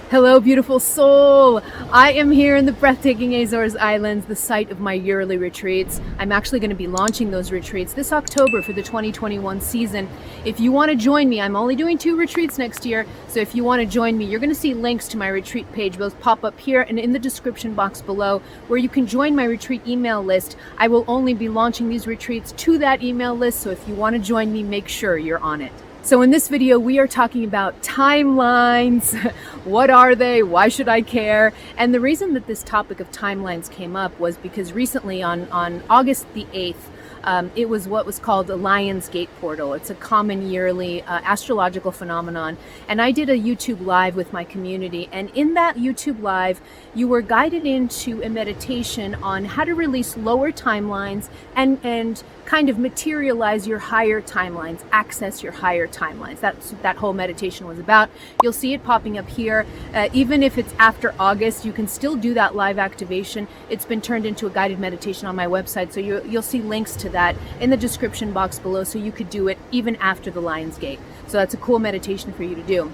Hello, beautiful soul. I am here in the breathtaking Azores Islands, the site of my yearly retreats. I'm actually going to be launching those retreats this October for the 2021 season. If you want to join me, I'm only doing 2 retreats next year. So if you want to join me, you're going to see links to my retreat page. Those pop up here and in the description box below, where you can join my retreat email list. I will only be launching these retreats to that email list. So if you want to join me, make sure you're on it. So in this video, we are talking about timelines. What are they? Why should I care? And the reason that this topic of timelines came up was because recently on August the 8th, it was what was called a Lion's Gate portal. It's a common yearly astrological phenomenon. And I did a YouTube live with my community. And in that YouTube live, you were guided into a meditation on how to release lower timelines and kind of materialize your higher timelines, access your higher timelines. That's what that whole meditation was about. You'll see it popping up here. Even if it's after August, you can still do that live activation. It's been turned into a guided meditation on my website, so you'll see links to that in the description box below, so you could do it even after the Lion's Gate. So that's a cool meditation for you to do.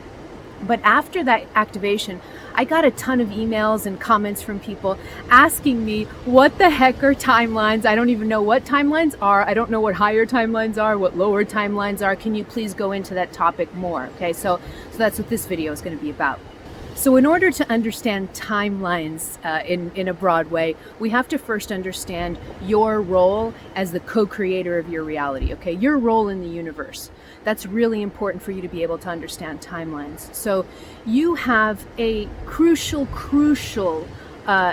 But after that activation, I got a ton of emails and comments from people asking me, what the heck are timelines? I don't even know what timelines are. I don't know what higher timelines are, what lower timelines are. Can you please go into that topic more? Okay, so that's what this video is going to be about. So in order to understand timelines in a broad way, we have to first understand your role as the co-creator of your reality, okay? Your role in the universe. That's really important for you to be able to understand timelines. So you have a crucial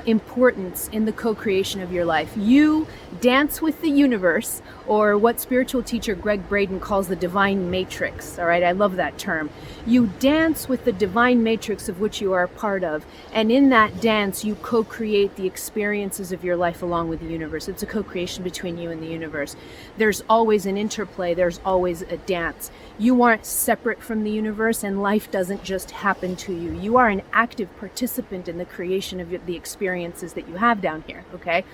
importance in the co-creation of your life. You dance with the universe, or what spiritual teacher Greg Braden calls the divine matrix. All right, I love that term. You dance with the divine matrix of which you are a part of, and in that dance you co-create the experiences of your life along with the universe. It's a co-creation between you and the universe. There's always an interplay, there's always a dance. You aren't separate from the universe, and life doesn't just happen to you. You are an active participant in the creation of the experiences that you have down here, okay?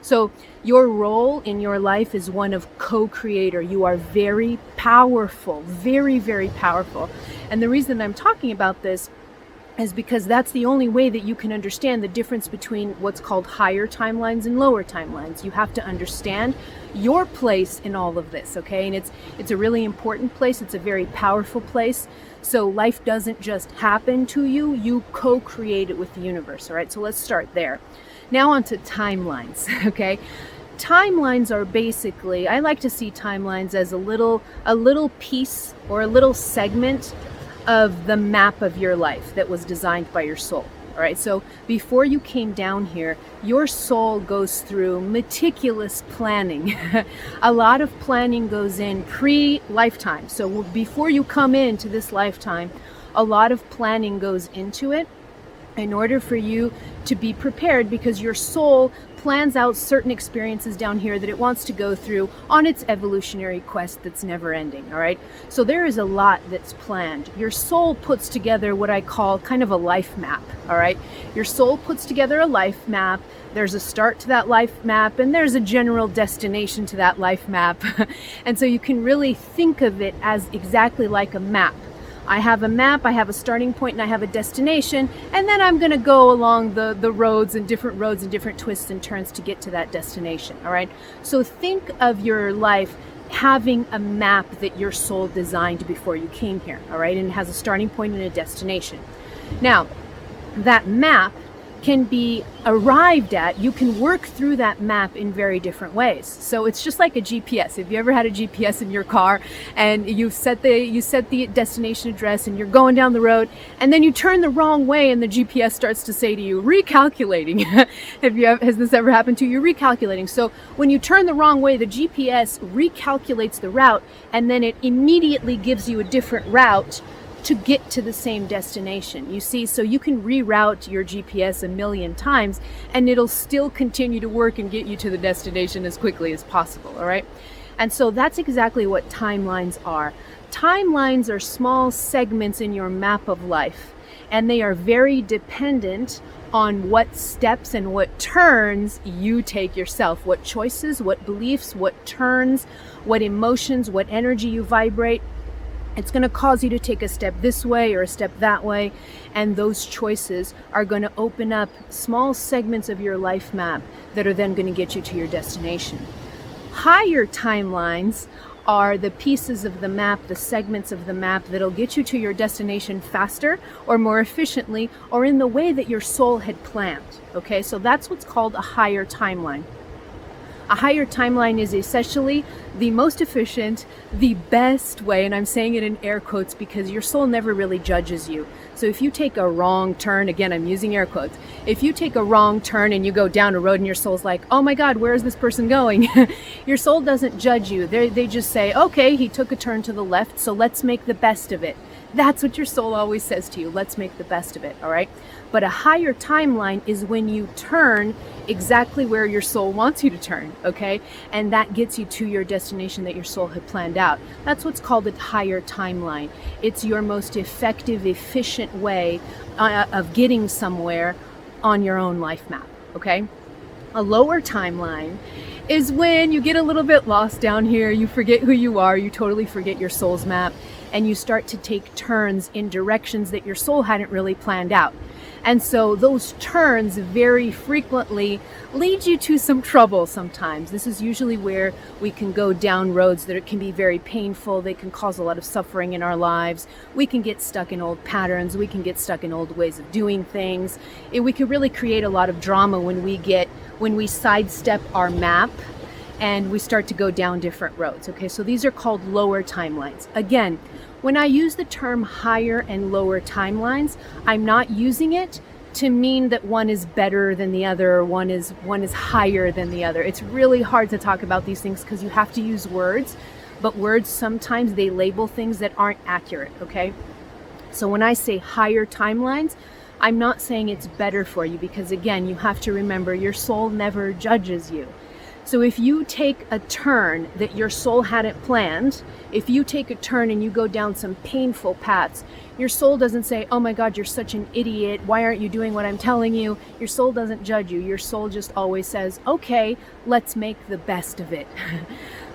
So your role in your life is one of co-creator. You are very powerful, very, very powerful. And the reason I'm talking about this is because that's the only way that you can understand the difference between what's called higher timelines and lower timelines. You have to understand your place in all of this, okay? And it's a really important place. It's a very powerful place. So life doesn't just happen to you. You co-create it with the universe, all right? So let's start there. Now on to timelines, okay? Timelines are basically, I like to see timelines as a little piece or a little segment of the map of your life that was designed by your soul. All right, so before you came down here, your soul goes through meticulous planning. A lot of planning goes in pre-lifetime. So before you come into this lifetime, a lot of planning goes into it in order for you to be prepared, because your soul plans out certain experiences down here that it wants to go through on its evolutionary quest that's never ending, all right? So there is a lot that's planned. Your soul puts together what I call kind of a life map, all right? Your soul puts together a life map. There's a start to that life map, and there's a general destination to that life map. And so you can really think of it as exactly like a map. I have a map, I have a starting point, and I have a destination, and then I'm going to go along the roads and different twists and turns to get to that destination, all right? So think of your life having a map that your soul designed before you came here, all right? And it has a starting point and a destination. Now, that map can be arrived at, you can work through that map in very different ways. So it's just like a GPS. Have you ever had a GPS in your car and you set the destination address and you're going down the road and then you turn the wrong way and the GPS starts to say to you, recalculating. Has this ever happened to you? You're recalculating. So when you turn the wrong way, the GPS recalculates the route and then it immediately gives you a different route to get to the same destination. You see, so you can reroute your GPS a million times and it'll still continue to work and get you to the destination as quickly as possible, all right? And so that's exactly what timelines are. Timelines are small segments in your map of life, and they are very dependent on what steps and what turns you take yourself, what choices, what beliefs, what turns, what emotions, what energy you vibrate. It's going to cause you to take a step this way or a step that way, and those choices are going to open up small segments of your life map that are then going to get you to your destination. Higher timelines are the pieces of the map, the segments of the map that'll get you to your destination faster or more efficiently or in the way that your soul had planned. Okay, so that's what's called a higher timeline. A higher timeline is essentially the most efficient, the best way, and I'm saying it in air quotes because your soul never really judges you. So if you take a wrong turn, again, I'm using air quotes, if you take a wrong turn and you go down a road and your soul's like, oh my God, where is this person going? Your soul doesn't judge you. They just say, okay, he took a turn to the left, so let's make the best of it. That's what your soul always says to you. Let's make the best of it, all right? But a higher timeline is when you turn exactly where your soul wants you to turn, okay? And that gets you to your destination that your soul had planned out. That's what's called a higher timeline. It's your most effective, efficient way of getting somewhere on your own life map, okay? A lower timeline is when you get a little bit lost down here, you forget who you are, you totally forget your soul's map, and you start to take turns in directions that your soul hadn't really planned out. And so those turns very frequently lead you to some trouble sometimes. This is usually where we can go down roads that can be very painful. They can cause a lot of suffering in our lives. We can get stuck in old patterns. We can get stuck in old ways of doing things. We can really create a lot of drama when we sidestep our map and we start to go down different roads. Okay, so these are called lower timelines. Again, when I use the term higher and lower timelines, I'm not using it to mean that one is better than the other or one is higher than the other. It's really hard to talk about these things because you have to use words, but words sometimes they label things that aren't accurate, okay? So when I say higher timelines, I'm not saying it's better for you because again, you have to remember your soul never judges you. So if you take a turn that your soul hadn't planned, if you take a turn and you go down some painful paths, your soul doesn't say, oh my God, you're such an idiot. Why aren't you doing what I'm telling you? Your soul doesn't judge you. Your soul just always says, okay, let's make the best of it.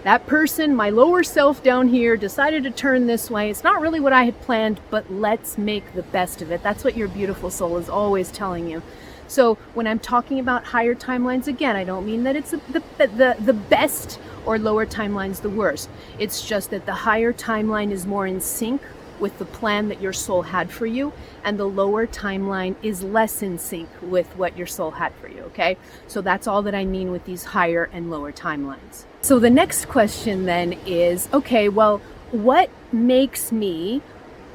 That person, my lower self down here, decided to turn this way. It's not really what I had planned, but let's make the best of it. That's what your beautiful soul is always telling you. So when I'm talking about higher timelines, again, I don't mean that it's the best or lower timelines the worst. It's just that the higher timeline is more in sync with the plan that your soul had for you, and the lower timeline is less in sync with what your soul had for you, okay? So that's all that I mean with these higher and lower timelines. So the next question then is, okay, well, what makes me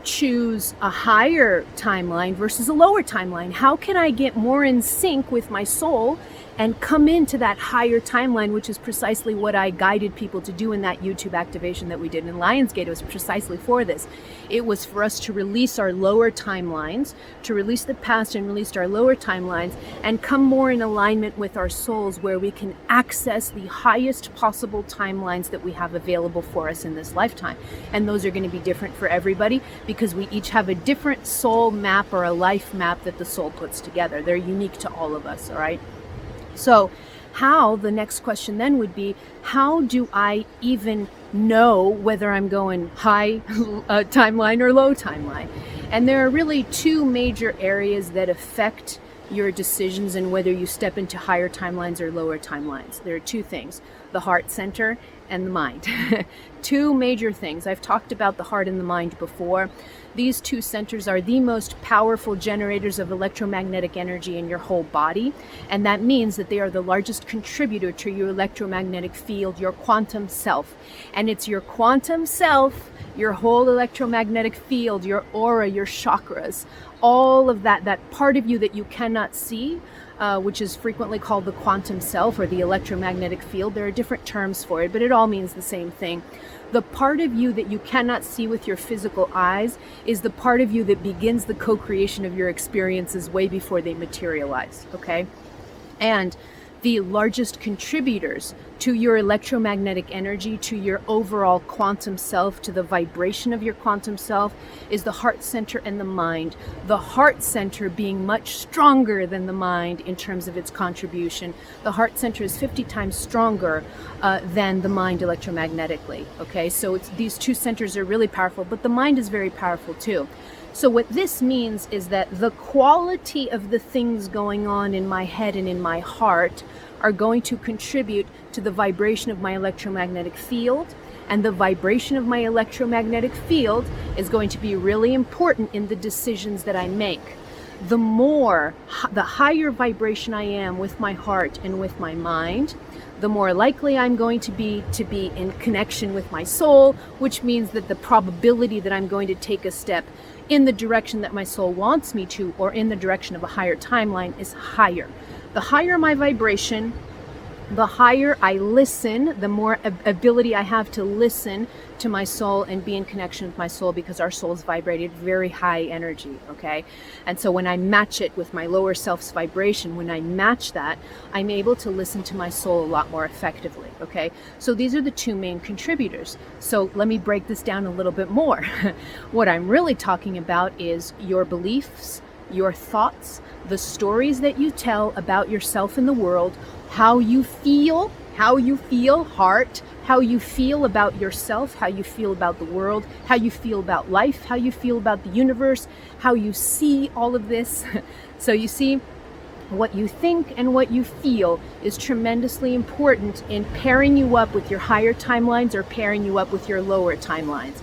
choose a higher timeline versus a lower timeline? How can I get more in sync with my soul and come into that higher timeline, which is precisely what I guided people to do in that YouTube activation that we did in Lionsgate. It was precisely for this. It was for us to release our lower timelines, to release the past and release our lower timelines, and come more in alignment with our souls where we can access the highest possible timelines that we have available for us in this lifetime. And those are going to be different for everybody because we each have a different soul map or a life map that the soul puts together. They're unique to all of us, all right? So The next question then would be, how do I even know whether I'm going high timeline or low timeline? And there are really two major areas that affect your decisions and whether you step into higher timelines or lower timelines. There are two things: the heart center and the mind. Two major things. I've talked about the heart and the mind before. These two centers are the most powerful generators of electromagnetic energy in your whole body, and that means that they are the largest contributor to your electromagnetic field, your quantum self. And it's your quantum self, your whole electromagnetic field, your aura, your chakras, all of that part of you that you cannot see, which is frequently called the quantum self or the electromagnetic field. There are different terms for it, but it all means the same thing. The part of you that you cannot see with your physical eyes is the part of you that begins the co-creation of your experiences way before they materialize, okay? And the largest contributors to your electromagnetic energy, to your overall quantum self, to the vibration of your quantum self, is the heart center and the mind. The heart center being much stronger than the mind in terms of its contribution. The heart center is 50 times stronger than the mind electromagnetically. Okay, so these two centers are really powerful, but the mind is very powerful too. So what this means is that the quality of the things going on in my head and in my heart are going to contribute to the vibration of my electromagnetic field, and the vibration of my electromagnetic field is going to be really important in the decisions that I make. The higher vibration I am with my heart and with my mind, the more likely I'm going to be in connection with my soul, which means that the probability that I'm going to take a step in the direction that my soul wants me to, or in the direction of a higher timeline, is higher. The higher my vibration, the higher I listen, the more ability I have to listen to my soul and be in connection with my soul, because our souls vibrated very high energy, okay? And so when I match it with my lower self's vibration, when I match that, I'm able to listen to my soul a lot more effectively, okay? So these are the two main contributors. So let me break this down a little bit more. What I'm really talking about is your beliefs, your thoughts, the stories that you tell about yourself in the world, how you feel, heart, how you feel about yourself, how you feel about the world, how you feel about life, how you feel about the universe, how you see all of this. So you see, what you think and what you feel is tremendously important in pairing you up with your higher timelines or pairing you up with your lower timelines.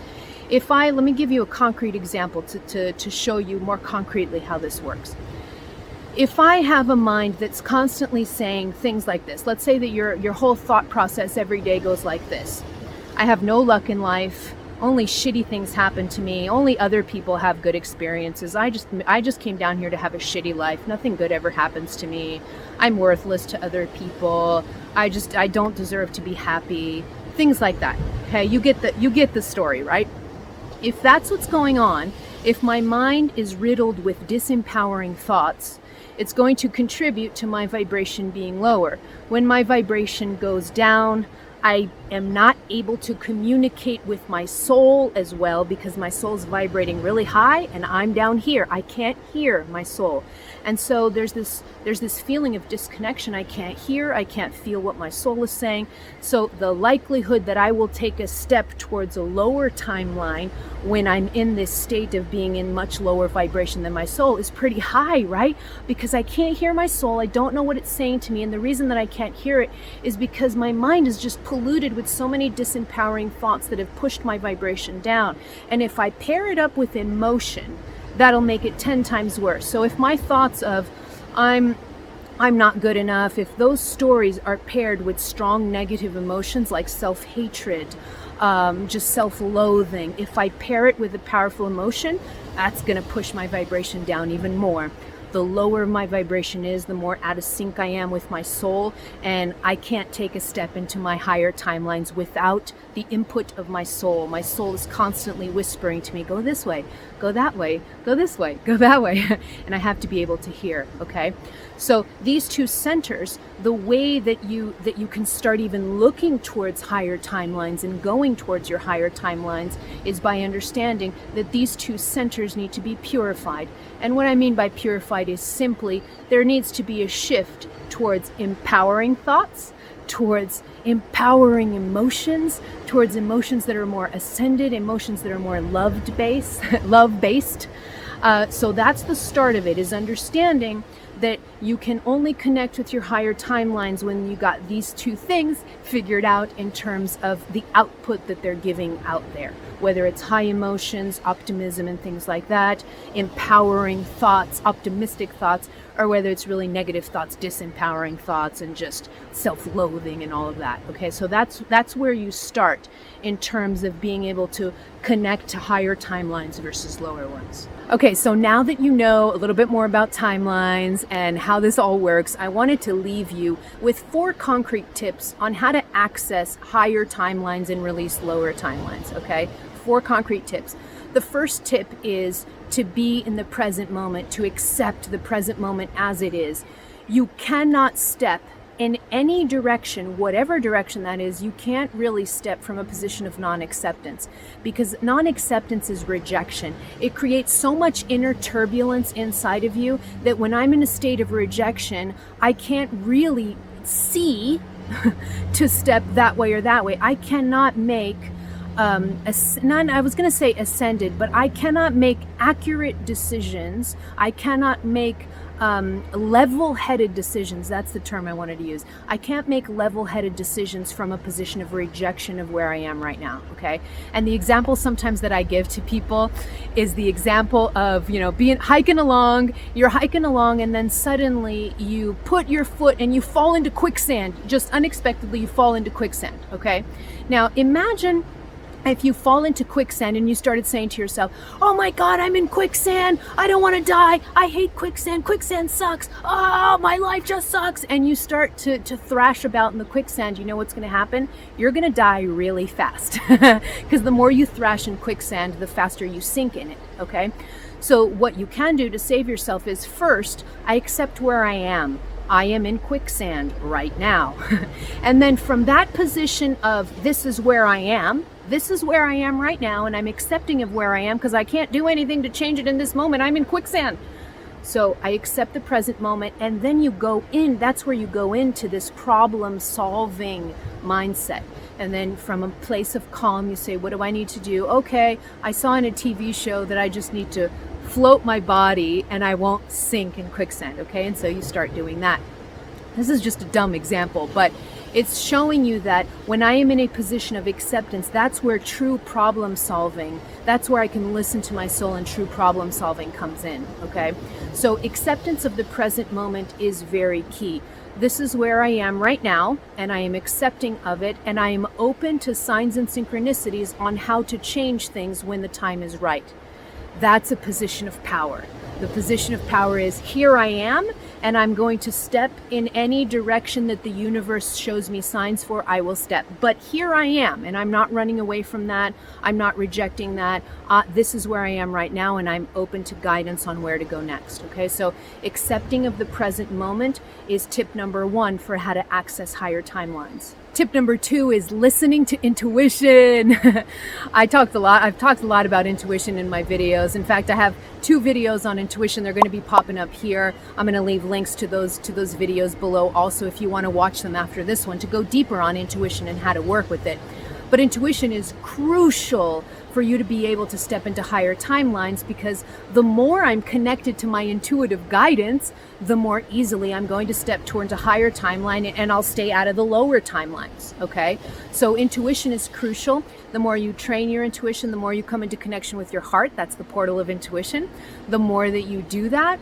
Let me give you a concrete example to show you more concretely how this works. If I have a mind that's constantly saying things like this, let's say that your whole thought process every day goes like this: I have no luck in life, only shitty things happen to me, only other people have good experiences, I just came down here to have a shitty life, nothing good ever happens to me, I'm worthless to other people, I don't deserve to be happy, things like that. Okay, you get the story, right? If that's what's going on, if my mind is riddled with disempowering thoughts, it's going to contribute to my vibration being lower. When my vibration goes down, I am not able to communicate with my soul as well, because my soul's vibrating really high and I'm down here. I can't hear my soul. And so there's this feeling of disconnection. I can't hear, I can't feel what my soul is saying. So the likelihood that I will take a step towards a lower timeline when I'm in this state of being in much lower vibration than my soul is pretty high, right? Because I can't hear my soul, I don't know what it's saying to me, and the reason that I can't hear it is because my mind is just polluted with so many disempowering thoughts that have pushed my vibration down. And if I pair it up with emotion, that'll make it 10 times worse. So if my thoughts of I'm not good enough, if those stories are paired with strong negative emotions like self-hatred, just self-loathing, if I pair it with a powerful emotion, that's going to push my vibration down even more. The lower my vibration is, the more out of sync I am with my soul, and I can't take a step into my higher timelines without the input of my soul. My soul is constantly whispering to me, go this way, go that way, go this way, go that way, and I have to be able to hear, okay? So these two centers the way that you can start even looking towards higher timelines and going towards your higher timelines is by understanding that these two centers need to be purified. And what I mean by purified is simply there needs to be a shift towards empowering thoughts, towards empowering emotions, towards emotions that are more ascended, emotions that are more love-based. So that's the start of it, is understanding that you can only connect with your higher timelines when you got these two things figured out in terms of the output that they're giving out there. Whether it's high emotions, optimism and things like that, empowering thoughts, optimistic thoughts, or whether it's really negative thoughts, disempowering thoughts, and just self-loathing and all of that. Okay, so that's where you start in terms of being able to connect to higher timelines versus lower ones. Okay, so now that you know a little bit more about timelines and how this all works, I wanted to leave you with 4 concrete tips on how to access higher timelines and release lower timelines, okay? 4 concrete tips. The first tip is to be in the present moment, to accept the present moment as it is. You cannot step in any direction, whatever direction that is. You can't really step from a position of non-acceptance, because non-acceptance is rejection. It creates so much inner turbulence inside of you that when I'm in a state of rejection, I can't really see to step that way or that way. I cannot make I was going to say ascended, but I cannot make accurate decisions. I cannot make level-headed decisions. That's the term I wanted to use. I can't make level-headed decisions from a position of rejection of where I am right now, okay? And the example sometimes that I give to people is the example of, hiking along, you're hiking along, and then suddenly you put your foot and you fall into quicksand. Just unexpectedly, you fall into quicksand, okay? Now, imagine if you fall into quicksand and you started saying to yourself, oh my God, I'm in quicksand. I don't want to die. I hate quicksand. Quicksand sucks. Oh, my life just sucks. And you start to thrash about in the quicksand. You know what's going to happen? You're going to die really fast, because the more you thrash in quicksand, the faster you sink in it. Okay. So what you can do to save yourself is, first, I accept where I am. I am in quicksand right now. And then from that position of this is where I am right now, and I'm accepting of where I am because I can't do anything to change it in this moment. I'm in quicksand. So I accept the present moment, and then you go in, that's where you go into this problem solving mindset. And then from a place of calm, you say, what do I need to do? Okay, I saw in a TV show that I just need to float my body and I won't sink in quicksand, okay? And so you start doing that. This is just a dumb example, but it's showing you that when I am in a position of acceptance, that's where true problem solving, that's where I can listen to my soul, and true problem solving comes in, okay? So acceptance of the present moment is very key. This is where I am right now, and I am accepting of it, and I am open to signs and synchronicities on how to change things when the time is right. That's a position of power. The position of power is, here I am, and I'm going to step in any direction that the universe shows me signs for. I will step. But here I am, and I'm not running away from that. I'm not rejecting that. This is where I am right now, and I'm open to guidance on where to go next. Okay, so accepting of the present moment is tip number 1 for how to access higher timelines. Tip number 2 is listening to intuition. I've talked a lot about intuition in my videos. In fact, I have 2 videos on intuition. They're going to be popping up here. I'm going to leave links to those videos below also, if you want to watch them after this one, to go deeper on intuition and how to work with it. But intuition is crucial for you to be able to step into higher timelines, because the more I'm connected to my intuitive guidance, the more easily I'm going to step towards a higher timeline, and I'll stay out of the lower timelines, okay? So intuition is crucial. The more you train your intuition, the more you come into connection with your heart. That's the portal of intuition. The more that you do that,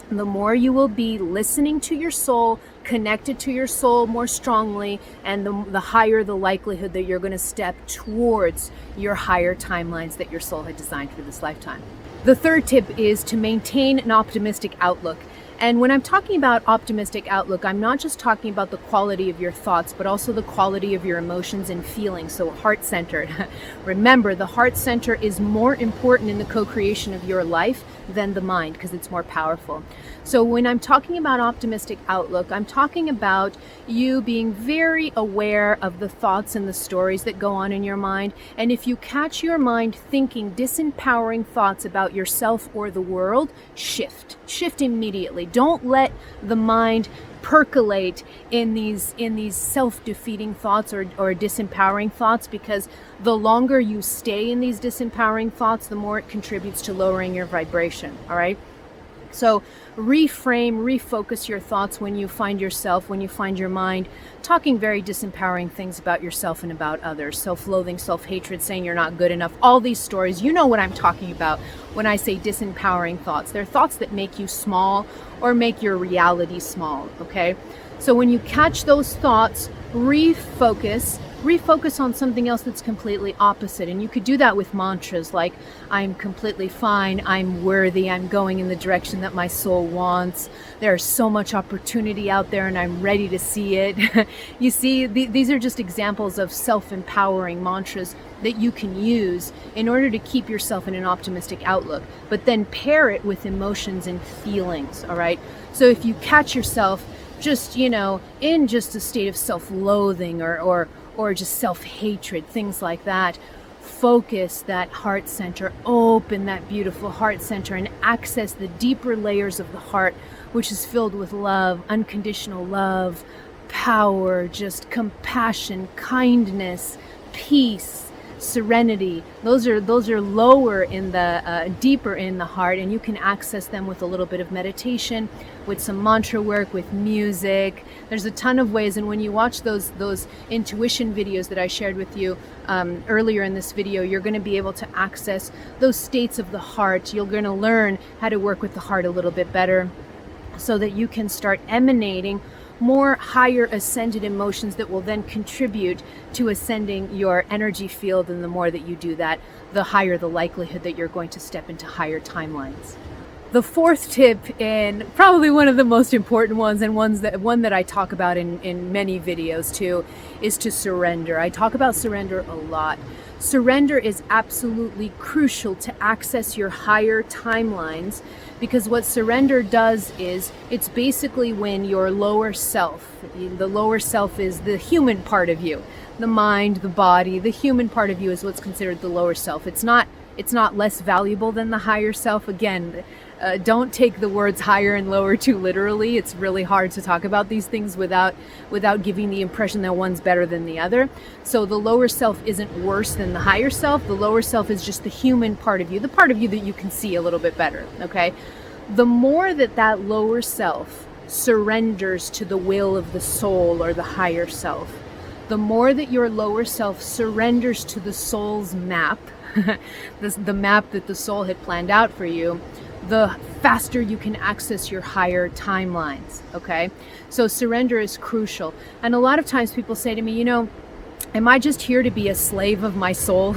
the more you will be listening to your soul, connected to your soul more strongly, and the higher the likelihood that you're going to step towards your higher timelines that your soul had designed for this lifetime. The third tip is to maintain an optimistic outlook. And when I'm talking about optimistic outlook, I'm not just talking about the quality of your thoughts, but also the quality of your emotions and feelings. So heart-centered. Remember, the heart center is more important in the co-creation of your life than the mind because it's more powerful. So when I'm talking about optimistic outlook, I'm talking about you being very aware of the thoughts and the stories that go on in your mind. And if you catch your mind thinking disempowering thoughts about yourself or the world, shift immediately. Don't let the mind percolate in these self-defeating thoughts or disempowering thoughts, because the longer you stay in these disempowering thoughts, the more it contributes to lowering your vibration. All right. So refocus your thoughts when you find your mind talking very disempowering things about yourself and about others. Self-loathing, self-hatred, saying you're not good enough, all these stories. You know what I'm talking about when I say disempowering thoughts. They're thoughts that make you small or make your reality small, okay? So when you catch those thoughts, refocus on something else that's completely opposite. And you could do that with mantras like, I'm completely fine, I'm worthy, I'm going in the direction that my soul wants, there's so much opportunity out there and I'm ready to see it. You see, these are just examples of self-empowering mantras that you can use in order to keep yourself in an optimistic outlook, but then pair it with emotions and feelings, all right? So if you catch yourself just, in just a state of self-loathing or just self-hatred, things like that, focus that heart center, open that beautiful heart center and access the deeper layers of the heart, which is filled with love, unconditional love, power, just compassion, kindness, peace, serenity. Those are lower in the deeper in the heart, and you can access them with a little bit of meditation, with some mantra work, with music. There's a ton of ways, and when you watch those intuition videos that I shared with you earlier in this video, you're going to be able to access those states of the heart. You're going to learn how to work with the heart a little bit better so that you can start emanating more higher ascended emotions that will then contribute to ascending your energy field. And the more that you do that, the higher the likelihood that you're going to step into higher timelines. The fourth tip, and probably one of the most important ones, and one that I talk about in many videos too, is to surrender. I talk about surrender a lot. Surrender is absolutely crucial to access your higher timelines, because what surrender does is it's basically when your lower self, the lower self is the human part of you, the mind, the body, the human part of you is what's considered the lower self. It's not less valuable than the higher self. Again, don't take the words higher and lower too literally. It's really hard to talk about these things without giving the impression that one's better than the other. So the lower self isn't worse than the higher self. The lower self is just the human part of you, the part of you that you can see a little bit better, okay? The more that lower self surrenders to the will of the soul or the higher self, the more that your lower self surrenders to the soul's map, the map that the soul had planned out for you, the faster you can access your higher timelines, okay? So surrender is crucial. And a lot of times people say to me, am I just here to be a slave of my soul?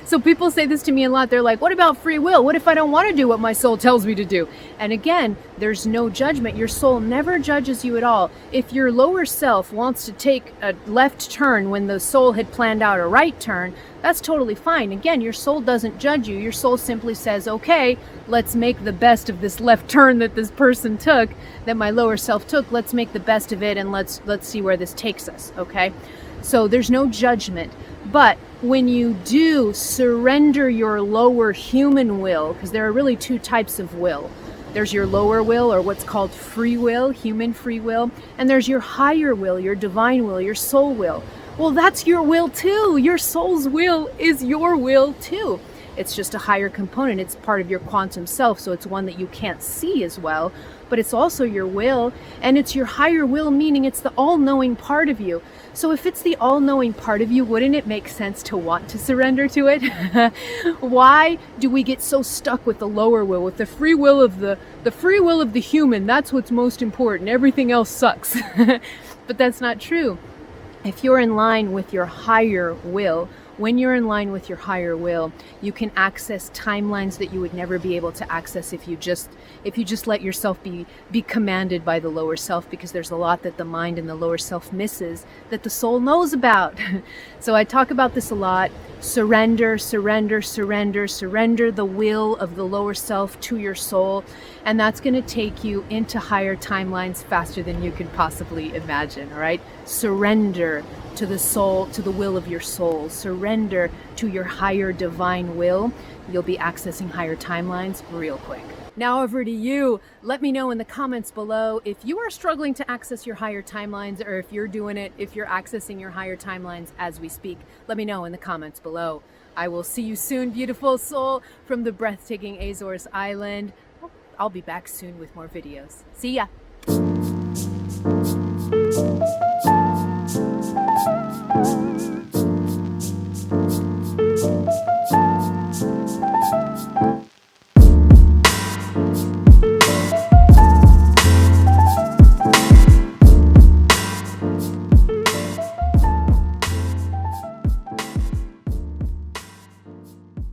So people say this to me a lot. They're like, what about free will? What if I don't want to do what my soul tells me to do? And again, there's no judgment. Your soul never judges you at all. If your lower self wants to take a left turn when the soul had planned out a right turn, that's totally fine. Again, your soul doesn't judge you. Your soul simply says, okay, let's make the best of this left turn that this person took, that my lower self took. Let's make the best of it, and let's see where this takes us, okay? So there's no judgment. But when you do surrender your lower human will, because there are really two types of will. There's your lower will, or what's called free will, human free will, and there's your higher will, your divine will, your soul will. Well, that's your will too. Your soul's will is your will too. It's just a higher component. It's part of your quantum self, so it's one that you can't see as well, but it's also your will, and it's your higher will, meaning it's the all-knowing part of you. So if it's the all-knowing part of you, wouldn't it make sense to want to surrender to it? Why do we get so stuck with the lower will, with the free will of the free will of the human? That's what's most important. Everything else sucks. But that's not true. If you're in line with your higher will, when you're in line with your higher will, you can access timelines that you would never be able to access if you just let yourself be commanded by the lower self, because there's a lot that the mind and the lower self misses that the soul knows about. So I talk about this a lot. Surrender, surrender, surrender, surrender the will of the lower self to your soul. And that's going to take you into higher timelines faster than you can possibly imagine, all right? Surrender to the soul, to the will of your soul. Surrender to your higher divine will. You'll be accessing higher timelines real quick. Now over to you. Let me know in the comments below if you are struggling to access your higher timelines, or if you're doing it, if you're accessing your higher timelines as we speak. Let me know in the comments below. I will see you soon, beautiful soul, from the breathtaking Azores Island. I'll be back soon with more videos. See ya.